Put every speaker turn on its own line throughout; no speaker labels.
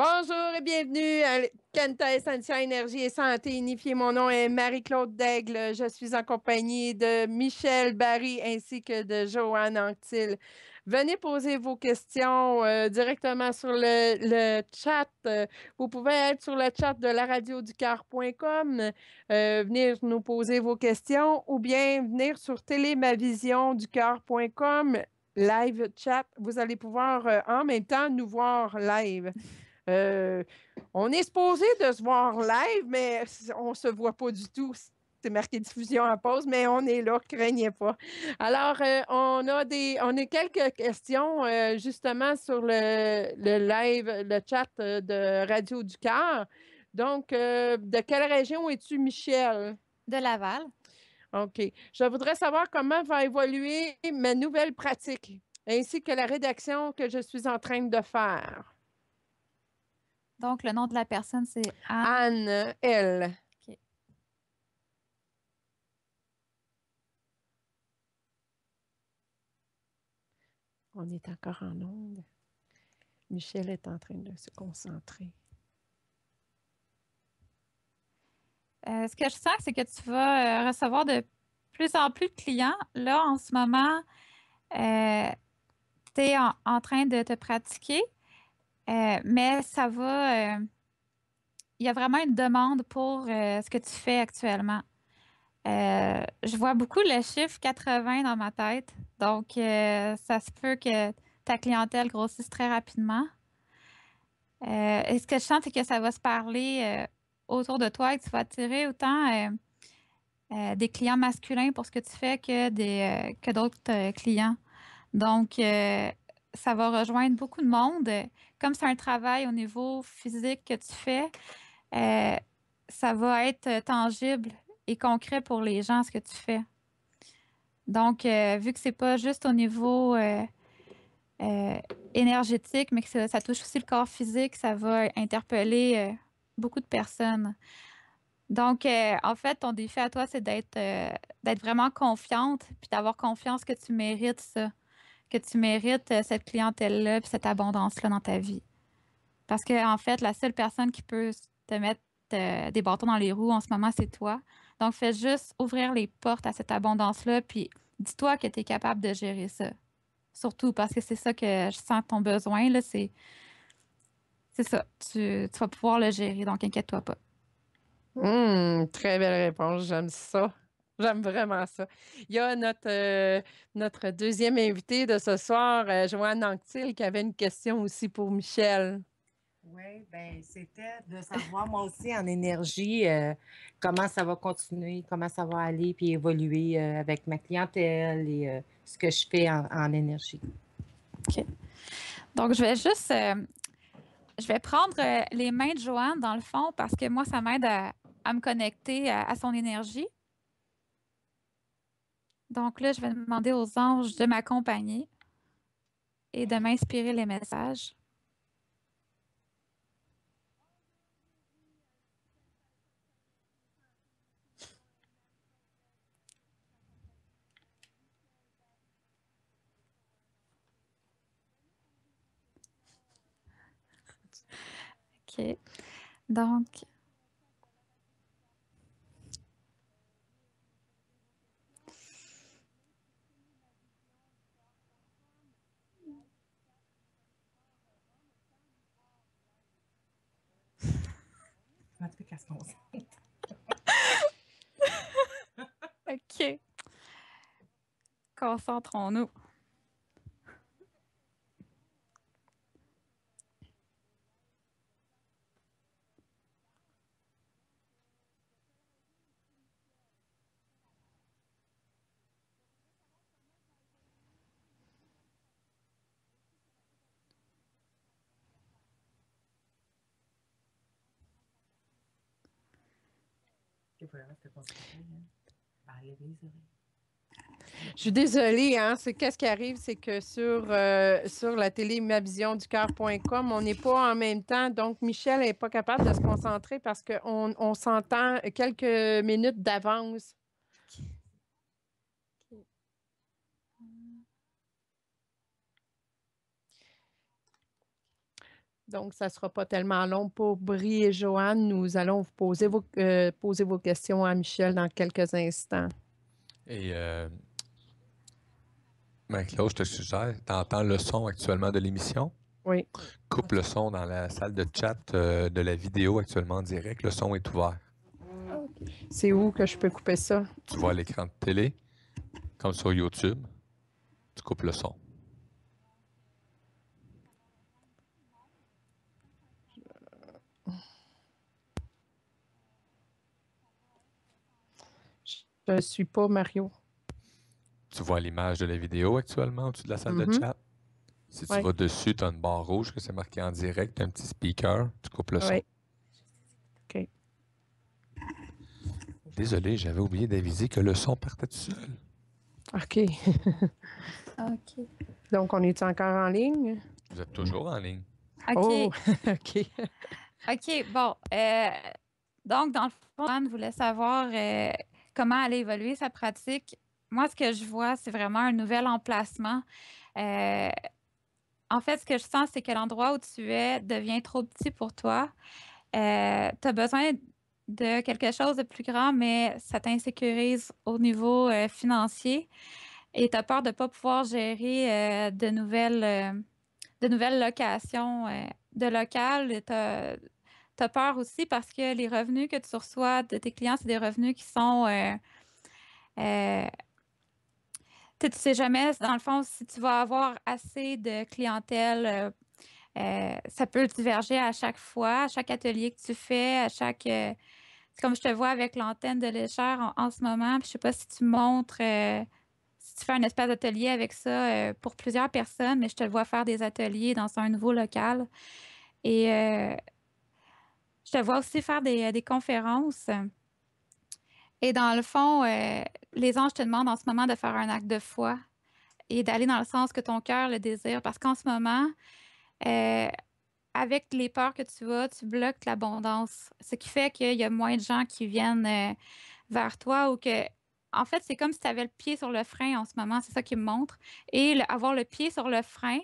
Bonjour et bienvenue à Kenta Essentia Énergie et Santé Unifiée. Mon nom est Marie-Claude Daigle. Je suis en compagnie de Michel Barry ainsi que de Joanne Anctil. Venez poser vos questions directement sur le chat. Vous pouvez être sur le chat de laradioducœur.com, venir nous poser vos questions ou bien venir sur télémavisionducœur.com, live chat. Vous allez pouvoir en même temps nous voir live. Euh, on est supposé de se voir live, mais on ne se voit pas du tout. C'est marqué diffusion en pause, mais on est là, craignez pas. Alors, on a quelques questions justement sur le live, le chat de Radio du Cœur. Donc, de quelle région es-tu, Michel?
De Laval.
OK. Je voudrais savoir comment va évoluer ma nouvelle pratique, ainsi que la rédaction que je suis en train de faire.
Donc, le nom de la personne, c'est Anne.
Anne, elle.
OK.
On est encore en onde. Michel est en train de se concentrer.
Ce que je sens, c'est que tu vas recevoir de plus en plus de clients. Là, en ce moment, tu es en train de te pratiquer, mais ça va. Il y a vraiment une demande pour ce que tu fais actuellement. Je vois beaucoup le chiffre 80 dans ma tête. Donc, ça se peut que ta clientèle grossisse très rapidement. Et ce que je sens, c'est que ça va se parler autour de toi et que tu vas attirer autant des clients masculins pour ce que tu fais que d'autres clients. Donc, ça va rejoindre beaucoup de monde. Comme c'est un travail au niveau physique que tu fais, euh, ça va être tangible et concret pour les gens, ce que tu fais. Donc, vu que c'est pas juste au niveau euh, énergétique, mais que ça touche aussi le corps physique, ça va interpeller beaucoup de personnes. Donc, en fait, ton défi à toi, c'est d'être vraiment confiante, puis d'avoir confiance que tu mérites ça, que tu mérites cette clientèle-là, puis cette abondance-là dans ta vie. Parce que, en fait, la seule personne qui peut te mettre des bâtons dans les roues en ce moment, c'est toi. Donc, fais juste ouvrir les portes à cette abondance-là, puis dis-toi que tu es capable de gérer ça. Surtout parce que c'est ça que je sens ton besoin, là, c'est ça. Tu vas pouvoir le gérer, donc inquiète-toi pas.
Très belle réponse. J'aime ça. J'aime vraiment ça. Il y a notre deuxième invité de ce soir, Joanne Anctil, qui avait une question aussi pour Michel.
Oui, ben c'était de savoir moi aussi en énergie comment ça va continuer, comment ça va aller puis évoluer avec ma clientèle et ce que je fais en énergie.
OK. Donc, je vais prendre les mains de Joanne dans le fond parce que moi, ça m'aide à me connecter à son énergie. Donc là, je vais demander aux anges de m'accompagner et de m'inspirer les messages. OK. Donc,
En tout cas, qu'elle se concentre.
OK. Concentrons-nous.
Il faut vraiment se concentrer, hein. Ben, lève les oreilles.
Je suis désolée, hein, c'est qu'est-ce qui arrive, c'est que sur la télé mavisionducœur.com, on n'est pas en même temps, donc Michel n'est pas capable de se concentrer parce qu'on s'entend quelques minutes d'avance.
OK.
Donc, ça ne sera pas tellement long pour Brie et Joanne. Nous allons vous poser vos questions à Michel dans quelques instants.
Et Marie-Claude, je te suggère, tu entends le son actuellement de l'émission?
Oui.
Coupe le son dans la salle de chat de la vidéo actuellement en direct. Le son est ouvert.
C'est où que je peux couper ça?
Tu vois l'écran de télé, comme sur YouTube. Tu coupes le son.
Je ne suis pas Mario.
Tu vois l'image de la vidéo actuellement au-dessus de la salle de
Mhm.
chat. Si tu
Ouais.
vas dessus, tu as une barre rouge que c'est marqué en direct, un petit speaker, tu coupes le son.
Oui. OK.
Désolé, j'avais oublié d'aviser que le son partait tout seul.
OK.
OK.
Donc, on est encore en ligne?
Vous êtes toujours en ligne.
OK.
Oh, OK.
OK, bon. Donc, dans le fond, Anne voulait savoir comment allait évoluer sa pratique. Moi, ce que je vois, c'est vraiment un nouvel emplacement. Euh, En fait, ce que je sens, c'est que l'endroit où tu es devient trop petit pour toi. Tu as besoin de quelque chose de plus grand, mais ça t'insécurise au niveau financier et tu as peur de ne pas pouvoir gérer de nouvelles locations de local. Tu as peur aussi parce que les revenus que tu reçois de tes clients, c'est des revenus qui sont euh, tu sais jamais, dans le fond, si tu vas avoir assez de clientèle. Ça peut diverger à chaque fois, à chaque atelier que tu fais, à chaque. C'est comme je te vois avec l'antenne de Léchère en ce moment. Puis je sais pas si tu montres, si tu fais un espace d'atelier avec ça pour plusieurs personnes, mais je te vois faire des ateliers dans un nouveau local. Et je te vois aussi faire des conférences. Et dans le fond, les anges te demandent en ce moment de faire un acte de foi et d'aller dans le sens que ton cœur le désire. Parce qu'en ce moment, euh, avec les peurs que tu as, tu bloques l'abondance. Ce qui fait qu'il y a moins de gens qui viennent vers toi ou que, en fait, c'est comme si tu avais le pied sur le frein en ce moment. C'est ça qui me montre. Et avoir le pied sur le frein,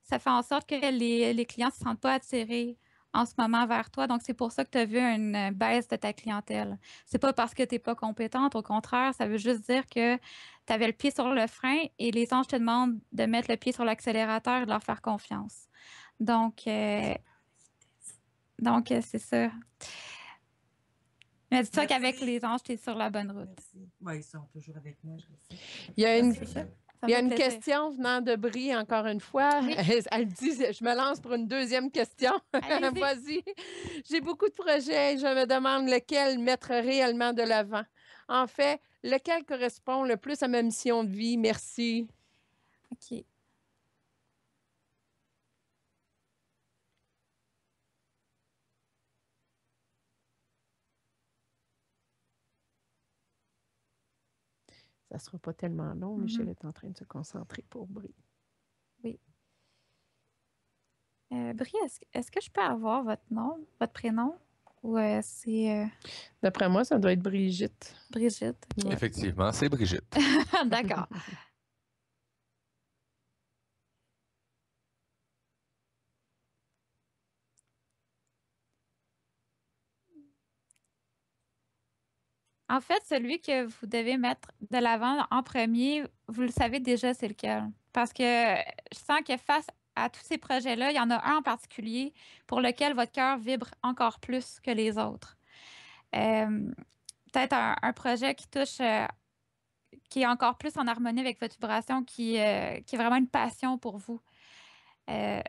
ça fait en sorte que les clients ne se sentent pas attirés en ce moment vers toi. Donc, c'est pour ça que tu as vu une baisse de ta clientèle. C'est pas parce que tu n'es pas compétente. Au contraire, ça veut juste dire que tu avais le pied sur le frein et les anges te demandent de mettre le pied sur l'accélérateur et de leur faire confiance. Donc, c'est ça. Mais dis-toi qu'avec les anges, tu es sur la bonne route.
Merci. Oui, ils sont toujours avec moi, je le sais.
Il y a une,
C'est ça. Ça
il y a
me fait
une
plaisir.
question venant de Brie, encore une fois.
Oui.
Elle dit, je me lance pour une deuxième question.
Allez-y.
Vas-y. J'ai beaucoup de projets et je me demande lequel mettre réellement de l'avant. En fait, lequel correspond le plus à ma mission de vie? Merci.
OK.
Ça ne sera pas tellement long. Michel est en train de se concentrer pour Brie.
Oui. Brie, est-ce que je peux avoir votre nom, votre prénom? Ou c'est
D'après moi, ça doit être Brigitte.
Brigitte? OK.
Ouais.
Effectivement, c'est Brigitte.
D'accord. En fait, celui que vous devez mettre de l'avant en premier, vous le savez déjà, c'est lequel. Parce que je sens que face à tous ces projets-là, il y en a un en particulier pour lequel votre cœur vibre encore plus que les autres. Euh, Peut-être un projet qui touche, qui est encore plus en harmonie avec votre vibration, qui est vraiment une passion pour vous. Euh,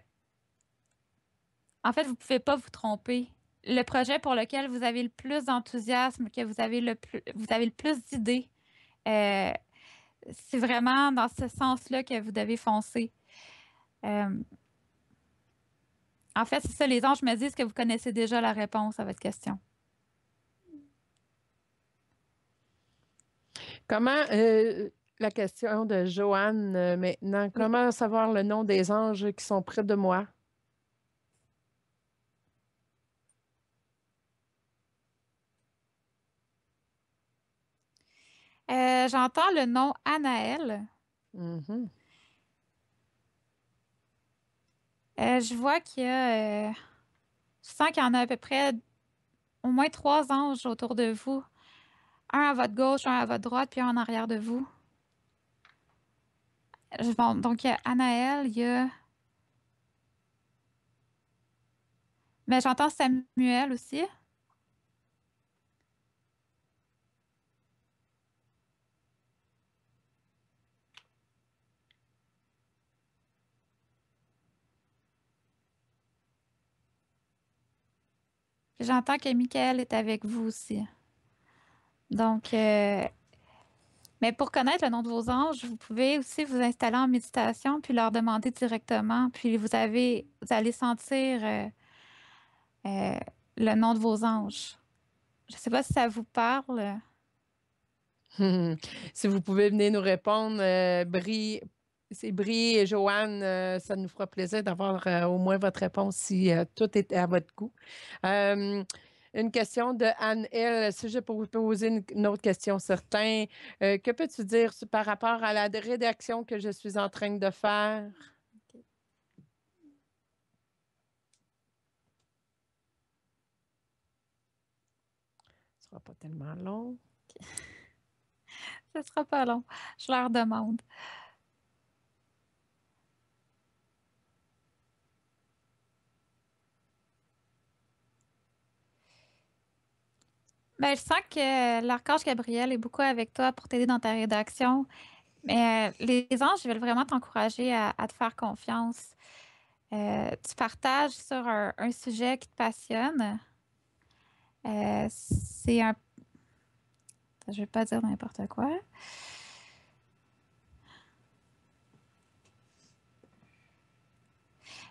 En fait, vous ne pouvez pas vous tromper. Le projet pour lequel vous avez le plus d'enthousiasme, que vous avez le plus d'idées, euh, c'est vraiment dans ce sens-là que vous devez foncer. Euh, En fait, c'est ça, les anges me disent que vous connaissez déjà la réponse à votre question.
Comment, la question de Joanne maintenant,
Oui.
comment savoir le nom des anges qui sont près de moi?
J'entends le nom Anaël.
Mhm.
Je vois qu'il y a... je sens qu'il y en a à peu près au moins 3 anges autour de vous. Un à votre gauche, un à votre droite, puis un en arrière de vous. Bon, donc, il y a Anaël, il y a... Mais j'entends Samuel aussi. Puis j'entends que Michael est avec vous aussi. Donc, mais pour connaître le nom de vos anges, vous pouvez aussi vous installer en méditation puis leur demander directement. Puis vous allez sentir euh, le nom de vos anges. Je ne sais pas si ça vous parle.
Si vous pouvez venir nous répondre, c'est Brie et Joanne, ça nous fera plaisir d'avoir au moins votre réponse si tout est à votre goût. Une question de Anne-L. Si je peux vous poser une autre question, certain. Que peux-tu dire par rapport à la rédaction que je suis en train de faire? Ce sera pas tellement long.
Ce ne sera pas long. Je leur demande. Ben, je sens que l'archange Gabriel est beaucoup avec toi pour t'aider dans ta rédaction. Mais les anges veulent vraiment t'encourager à te faire confiance. Tu partages sur un sujet qui te passionne. C'est un... Je ne vais pas dire n'importe quoi.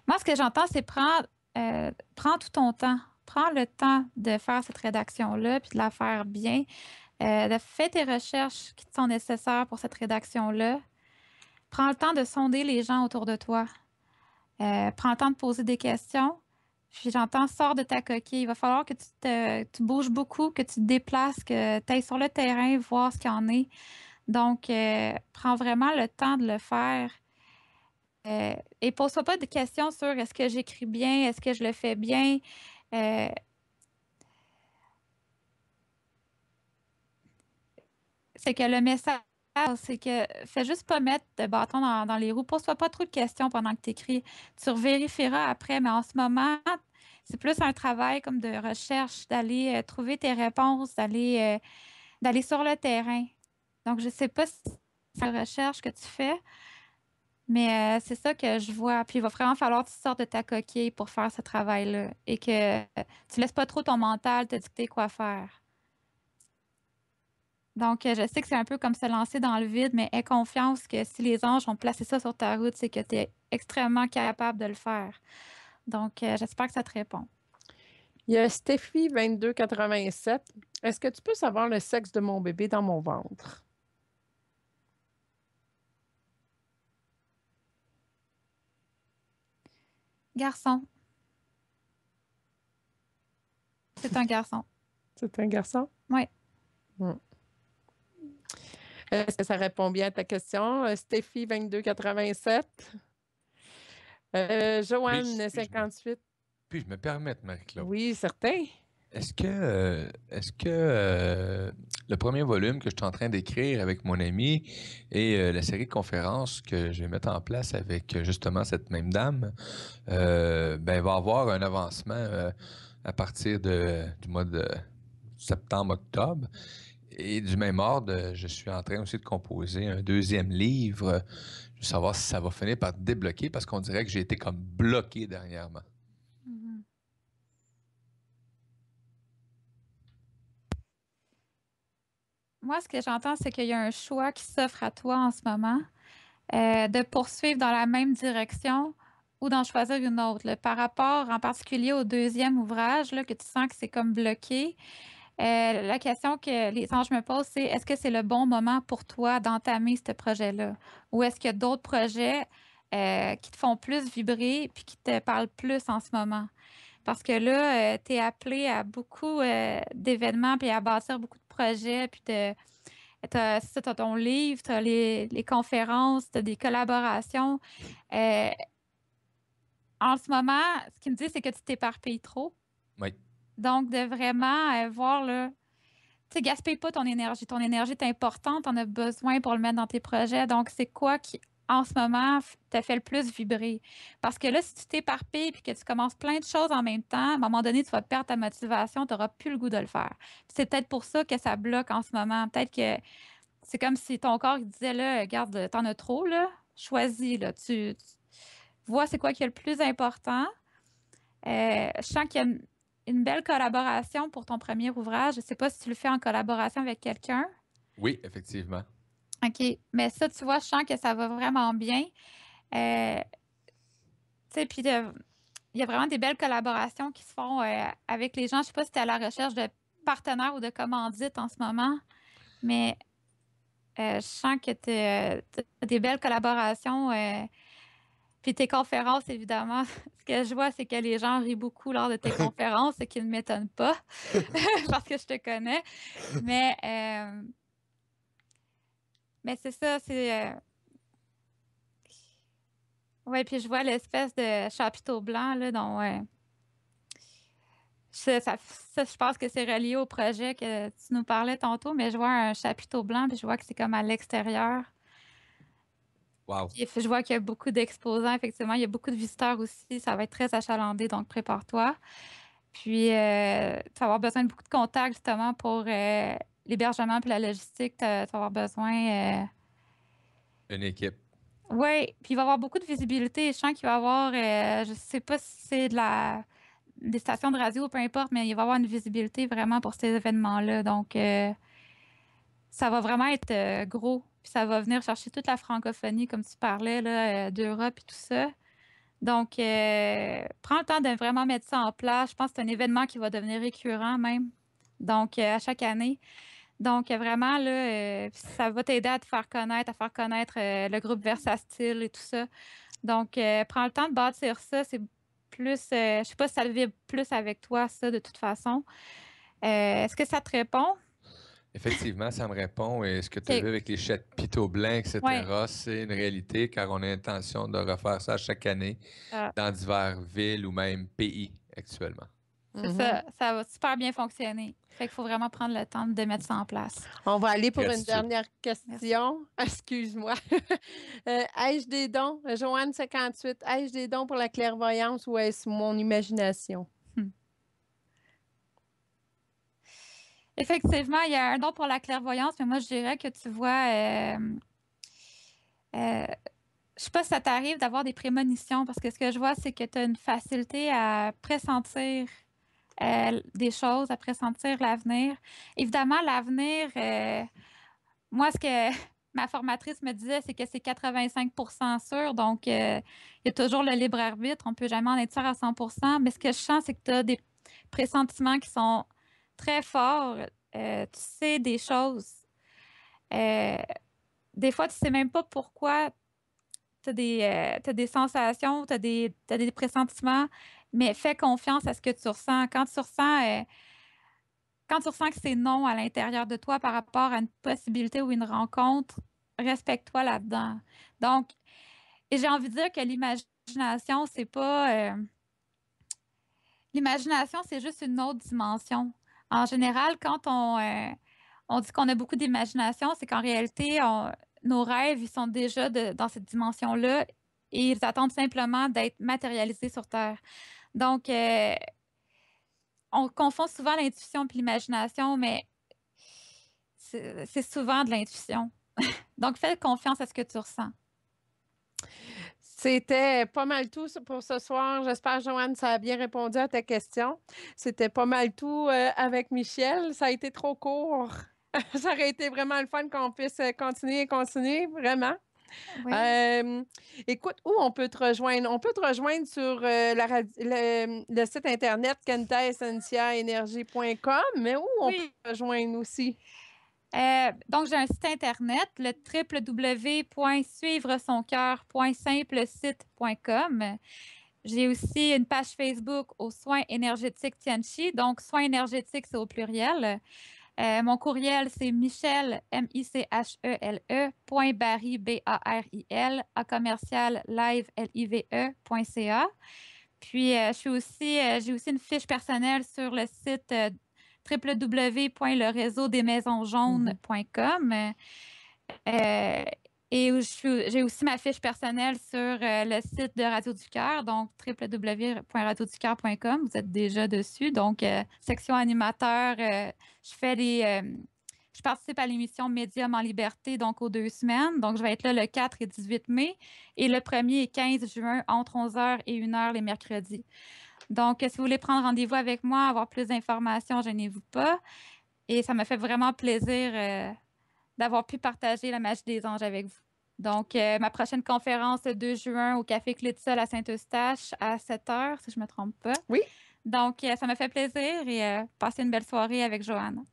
Moi, ce que j'entends, c'est prends tout ton temps. Prends le temps de faire cette rédaction-là, puis de la faire bien. De faire tes recherches qui te sont nécessaires pour cette rédaction-là. Prends le temps de sonder les gens autour de toi. Prends le temps de poser des questions. Puis j'entends, sors de ta coquille. Il va falloir que tu bouges beaucoup, que tu te déplaces, que tu ailles sur le terrain, voir ce qu'il y en est. Donc, prends vraiment le temps de le faire. Et pose-toi pas de questions sur est-ce que j'écris bien, est-ce que je le fais bien. Euh, c'est que le message, c'est que fais juste pas mettre de bâton dans les roues. Pose-toi pas trop de questions pendant que tu écris. Tu vérifieras après, mais en ce moment, c'est plus un travail comme de recherche, d'aller trouver tes réponses, d'aller sur le terrain. Donc, je sais pas si c'est la recherche que tu fais, mais c'est ça que je vois. Puis il va vraiment falloir que tu sortes de ta coquille pour faire ce travail-là et que tu laisses pas trop ton mental te dicter quoi faire. Donc, je sais que c'est un peu comme se lancer dans le vide, mais aie confiance que si les anges ont placé ça sur ta route, c'est que tu es extrêmement capable de le faire. Donc, j'espère que ça te répond.
Il y a Stéphie 2287. Est-ce que tu peux savoir le sexe de mon bébé dans mon ventre?
Garçon. C'est un garçon.
C'est un garçon?
Oui.
Est-ce que ça répond bien à ta question? Stéphie 2287. Joanne
Puis-je
58.
puis-je me permettre, Marie-Claude?
Oui, certain.
Est-ce que le premier volume que je suis en train d'écrire avec mon ami et la série de conférences que je vais mettre en place avec justement cette même dame, ben, va avoir un avancement à partir du mois de septembre-octobre? Et du même ordre, je suis en train aussi de composer un deuxième livre. Je veux savoir si ça va finir par débloquer parce qu'on dirait que j'ai été comme bloqué dernièrement.
Mhm. Moi, ce que j'entends, c'est qu'il y a un choix qui s'offre à toi en ce moment, de poursuivre dans la même direction ou d'en choisir une autre. Là. Par rapport en particulier au deuxième ouvrage, là, que tu sens que c'est comme bloqué, la question que les anges me posent, c'est est-ce que c'est le bon moment pour toi d'entamer ce projet-là? Ou est-ce qu'il y a d'autres projets qui te font plus vibrer puis qui te parlent plus en ce moment? Parce que là, tu es appelé à beaucoup d'événements puis à bâtir beaucoup de projets. Puis tu as ton livre, tu as les conférences, tu as des collaborations. Euh, en ce moment, ce qu'il me dit, c'est que tu t'éparpilles trop.
Oui.
Donc, de vraiment voir, là, tu sais, gaspille pas ton énergie. Ton énergie est importante, tu en as besoin pour le mettre dans tes projets. Donc, c'est quoi qui, en ce moment, te fait le plus vibrer? Parce que là, si tu t'éparpilles et que tu commences plein de choses en même temps, à un moment donné, tu vas perdre ta motivation, tu n'auras plus le goût de le faire. C'est peut-être pour ça que ça bloque en ce moment. Peut-être que c'est comme si ton corps il disait, là, regarde, t'en as trop, là, choisis, là, tu vois c'est quoi qui est le plus important. Je sens qu'il y a une belle collaboration pour ton premier ouvrage. Je ne sais pas si tu le fais en collaboration avec quelqu'un.
Oui, effectivement.
OK. Mais ça, tu vois, je sens que ça va vraiment bien. Tu sais, puis il y a vraiment des belles collaborations qui se font avec les gens. Je ne sais pas si tu es à la recherche de partenaires ou de commandites en ce moment, mais je sens que tu as des belles collaborations. Puis tes conférences, évidemment, ce que je vois, c'est que les gens rient beaucoup lors de tes conférences, ce qui ne m'étonne pas, parce que je te connais. Mais, mais c'est ça, c'est... Oui, puis je vois l'espèce de chapiteau blanc, là, dont... je pense que c'est relié au projet que tu nous parlais tantôt, mais je vois un chapiteau blanc, puis je vois que c'est comme à l'extérieur.
Wow.
Puis je vois qu'il y a beaucoup d'exposants, effectivement. Il y a beaucoup de visiteurs aussi. Ça va être très achalandé, donc prépare-toi. Puis, tu vas avoir besoin de beaucoup de contacts, justement, pour l'hébergement puis la logistique. Tu vas avoir besoin...
Une équipe.
Oui, puis il va y avoir beaucoup de visibilité. Je sens qu'il va y avoir, je ne sais pas si c'est des stations de radio, peu importe, mais il va y avoir une visibilité vraiment pour ces événements-là. Donc, ça va vraiment être gros. Puis ça va venir chercher toute la francophonie, comme tu parlais, là, d'Europe et tout ça. Donc, prends le temps de vraiment mettre ça en place. Je pense que c'est un événement qui va devenir récurrent même. Donc, à chaque année. Donc, vraiment, là, ça va t'aider à te faire connaître, le groupe Versastile et tout ça. Donc, prends le temps de bâtir ça. C'est plus, je sais pas si ça le vibre plus avec toi, ça, de toute façon. Est-ce que ça te répond?
Effectivement, ça me répond. Et ce que tu as
OK.
vu avec les chapiteaux blancs, etc.,
Ouais.
c'est une réalité car on a l'intention de refaire ça chaque année dans diverses villes ou même pays actuellement.
C'est ça. Ça va super bien fonctionner. Fait qu'il faut vraiment prendre le temps de mettre ça en place.
On va aller pour une
Gratitude.
dernière question. Excuse-moi. Ai-je des dons? Joanne 58, ai-je des dons pour la clairvoyance ou est-ce mon imagination?
Effectivement, il y a un don pour la clairvoyance, mais moi, je dirais que tu vois, je sais pas si ça t'arrive d'avoir des prémonitions, parce que ce que je vois, c'est que tu as une facilité à pressentir des choses, à pressentir l'avenir. Évidemment, l'avenir, moi, ce que ma formatrice me disait, c'est que c'est 85% sûr, donc il y a toujours le libre arbitre, on peut jamais en être sûr à 100%, mais ce que je sens, c'est que tu as des pressentiments qui sont très forts. Tu sais des choses. Euh, des fois, tu sais même pas pourquoi tu as des sensations, tu as des pressentiments, mais fais confiance à ce que tu ressens. Quand tu ressens que c'est non à l'intérieur de toi par rapport à une possibilité ou une rencontre, respecte-toi là-dedans. Donc, et j'ai envie de dire que l'imagination, c'est pas... l'imagination, c'est juste une autre dimension. En général, quand on dit qu'on a beaucoup d'imagination, c'est qu'en réalité, nos rêves, ils sont déjà dans cette dimension-là et ils attendent simplement d'être matérialisés sur Terre. Donc, on confond souvent l'intuition et l'imagination, mais c'est souvent de l'intuition. Donc, fais confiance à ce que tu ressens.
C'était pas mal tout pour ce soir. J'espère, Joanne, ça a bien répondu à ta question. C'était pas mal tout avec Michel. Ça a été trop court. Ça aurait été vraiment le fun qu'on puisse continuer, vraiment.
Oui.
Écoute, où on peut te rejoindre? On peut te rejoindre sur le site internet kentaessentia-energie.com, mais où on peut te rejoindre aussi?
Donc, j'ai un site internet, le www.suivresoncoeur.simplesite.com. J'ai aussi une page Facebook aux soins énergétiques Tianchi. Donc, soins énergétiques, c'est au pluriel. Mon courriel, c'est Michel, M-I-C-H-E-L-E, .baril, B-A-R-I-L, à commercial live, L-I-V-E.ca. Puis, j'ai aussi une fiche personnelle sur le site www.lereseaudesmaisonsjaunes.com. Et j'ai aussi ma fiche personnelle sur le site de Radio du Cœur, donc www.radioducoeur.com. Vous êtes déjà dessus. Donc, section animateur, je participe à l'émission Médium en liberté, donc aux 2 semaines. Donc, je vais être là le 4 et 18 mai et le 1er et 15 juin entre 11h et 1h les mercredis. Donc, si vous voulez prendre rendez-vous avec moi, avoir plus d'informations, gênez-vous pas. Et ça me fait vraiment plaisir d'avoir pu partager la magie des anges avec vous. Donc, ma prochaine conférence le 2 juin au Café Clé de Sol à Saint-Eustache à 7h, si je ne me trompe pas.
Oui.
Donc, ça me fait plaisir et passez une belle soirée avec Joanne.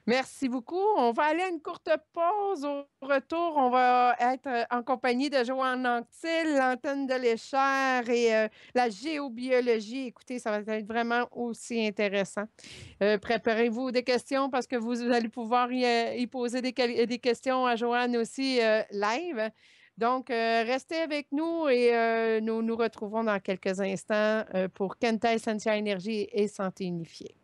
Merci beaucoup. On va aller à une courte pause. Au retour, on va être en compagnie de Joanne Anctil, l'antenne de l'échelle et la géobiologie. Écoutez, ça va être vraiment aussi intéressant. Préparez-vous des questions parce que vous allez pouvoir y poser des questions à Joanne aussi live. Donc, restez avec nous et nous nous retrouvons dans quelques instants pour Kenta Essentia Énergie et Santé Unifiée.